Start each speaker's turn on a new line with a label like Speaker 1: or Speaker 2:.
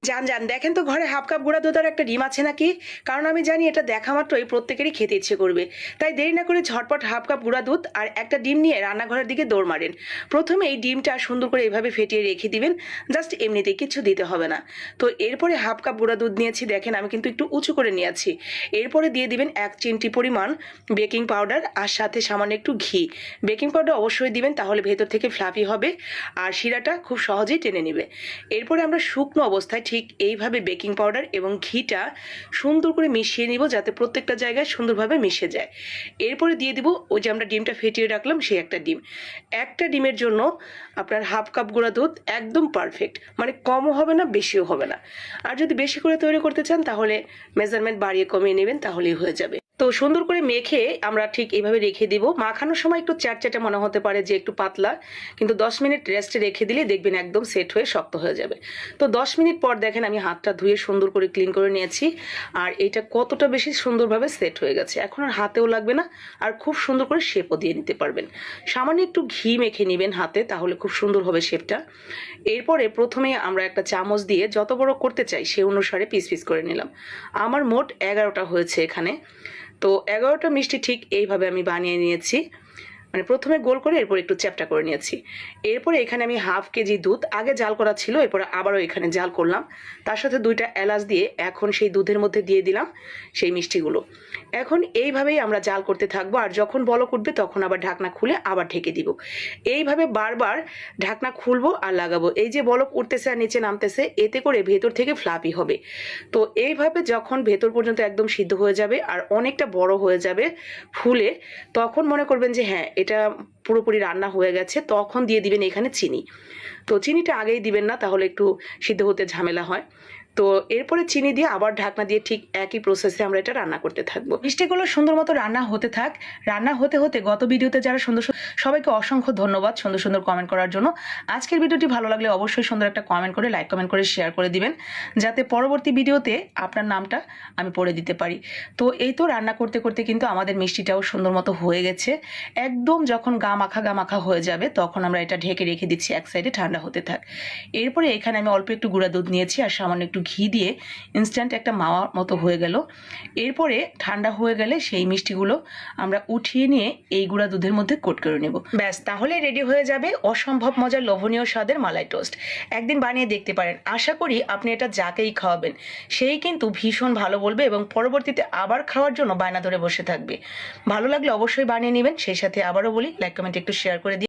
Speaker 1: যান, যান। দেখেন তো ঘরে হাফ কাপ গুঁড়া দুধ আর একটা ডিম আছে নাকি? কারণ আমি জানি এটা দেখা মাত্রই প্রত্যেকেরই খেতে ইচ্ছে করবে। তাই দেরি না করে ঝটপট হাফ কাপ গুঁড়া দুধ আর একটা ডিম নিয়ে রান্নাঘরের দিকে দৌড় মারেন। প্রথমে এই ডিমটা সুন্দর করে এভাবে ফেটিয়ে রেখে দিবেন। জাস্ট এমনিতেই, কিছু দিতে হবে না। তো এরপরে হাফ কাপ গুঁড়া দুধ নিয়েছি, দেখেন আমি কিন্তু একটু উঁচু করে নিয়েছি। এরপরে দিয়ে দিবেন 1 চিমটি পরিমাণ বেকিং পাউডার আর সাথে সামান্য একটু ঘি। বেকিং পাউডার অবশ্যই দিবেন, তাহলে ভেতর থেকে ফ্লাফি হবে আর শিরাটা খুব সহজেই টেনে নেবে। এরপরে আমরা শুকনো অবস্থায় ঠিক এইভাবে বেকিং পাউডার এবং ঘিটা সুন্দর করে মিশিয়ে নিব, যাতে প্রত্যেকটা জায়গায় সুন্দরভাবে মিশে যায়। এরপরে দিয়ে দিব ওই যে আমরা ডিমটা ফেটিয়ে রাখলাম, সেই একটা ডিম। একটা ডিমের জন্য আপনার হাফ কাপ গুঁড়া দুধ একদম পারফেক্ট, মানে কমও হবে না বেশিও হবে না। আর যদি বেশি করে তৈরি করতে চান তাহলে মেজারমেন্ট বাড়িয়ে কমিয়ে নেবেন, তাহলেই হয়ে যাবে। তো সুন্দর করে মেখে আমরা ঠিক এইভাবে রেখে দিব। মাখানোর সময় একটু চ্যাটচ্যাটে মনে হতে পারে যে একটু পাতলা, কিন্তু 10 মিনিট রেস্টে রেখে দিলে দেখবেন একদম সেট হয়ে শক্ত হয়ে যাবে। তো 10 মিনিট পর দেখেন আমি হাতটা ধুয়ে সুন্দর করে ক্লিন করে নিয়েছি, আর এটা কতটা বেশি সুন্দরভাবে সেট হয়ে গেছে। এখন আর হাতেও লাগবে না, আর খুব সুন্দর করে শেপও দিয়ে নিতে পারবেন। সামান্য একটু ঘি মেখে নেবেন হাতে, তাহলে খুব সুন্দর হবে শেপটা। এরপরে প্রথমে আমরা একটা চামচ দিয়ে যত বড় করতে চাই সে অনুসারে পিস পিস করে নিলাম। আমার মোট 11টা হয়েছে এখানে। তো 11টা মিষ্টি ঠিক এইভাবে আমি বানিয়ে নিয়েছি, মানে প্রথমে গোল করে এরপর একটু চ্যাপ্টা করে নিয়েছি। এরপরে এখানে আমি হাফ কেজি দুধ আগে জাল করা ছিল, এরপরে আবারও এখানে জাল করলাম। তার সাথে 2টা এলাচ দিয়ে এখন সেই দুধের মধ্যে দিয়ে দিলাম সেই মিষ্টিগুলো। এখন এইভাবেই আমরা জাল করতে থাকবো, আর যখন বলক উঠবে তখন আবার ঢাকনা খুলে আবার ঢেকে দিব। এইভাবে বারবার ঢাকনা খুলবো আর লাগাবো। এই যে বলক উঠতেছে আর নিচে নামতেছে, এতে করে ভেতর থেকে ফ্লাপি হবে। তো এইভাবে যখন ভেতর পর্যন্ত একদম সিদ্ধ হয়ে যাবে আর অনেকটা বড় হয়ে যাবে ফুলে, তখন মনে করবেন যে হ্যাঁ এটা পুরোপুরি রান্না হয়ে গেছে। তখন দিয়ে দিবেন এখানে চিনি। তো চিনিটা আগেই দিবেন না, তাহলে একটু সিদ্ধ হতে ঝামেলা হয়। তো এরপরে চিনি দিয়ে আবার ঢাকনা দিয়ে ঠিক একই প্রসেসে আমরা এটা রান্না করতে থাকবো। মিষ্টিগুলো সুন্দর মতো রান্না হতে থাক। রান্না হতে হতে গত ভিডিওতে যারা সুন্দর, সবাইকে অসংখ্য ধন্যবাদ সুন্দর সুন্দর কমেন্ট করার জন্য। আজকের ভিডিওটি ভালো লাগলে অবশ্যই সুন্দর একটা কমেন্ট করে, লাইক কমেন্ট করে শেয়ার করে দিবেন, যাতে পরবর্তী ভিডিওতে আপনার নামটা আমি পড়ে দিতে পারি। তো এই তো রান্না করতে করতে কিন্তু আমাদের মিষ্টিটাও সুন্দর মতো হয়ে গেছে। একদম যখন গা মাখা হয়ে যাবে তখন আমরা এটা ঢেকে রেখে দিচ্ছি এক সাইডে, ঠান্ডা হতে থাক। এরপরে এখানে আমি অল্প একটু গুঁড়া দুধ নিয়েছি আর সামান্য একটু ঘি দিয়ে ইনস্ট্যান্ট একটা মাওয়া মতো হয়ে গেল। এরপরে ঠান্ডা হয়ে গেলে সেই মিষ্টিগুলো আমরা উঠিয়ে নিয়ে এই গুঁড়া দুধের মধ্যে কোট করে নেব। ব্যাস, তাহলে রেডি হয়ে যাবে অসম্ভব মজার লোভনীয় স্বাদের মালাই টোস্ট। একদিন বানিয়ে দেখতে পারেন। আশা করি আপনি এটা যাকেই খাওয়াবেন সেই কিন্তু ভীষণ ভালো বলবে এবং পরবর্তীতে আবার খাওয়ার জন্য বায়না ধরে বসে থাকবে। ভালো লাগলে অবশ্যই বানিয়ে নেবেন। সেই সাথে আবারও বলি, লাইক কমেন্ট একটু শেয়ার করে দিন।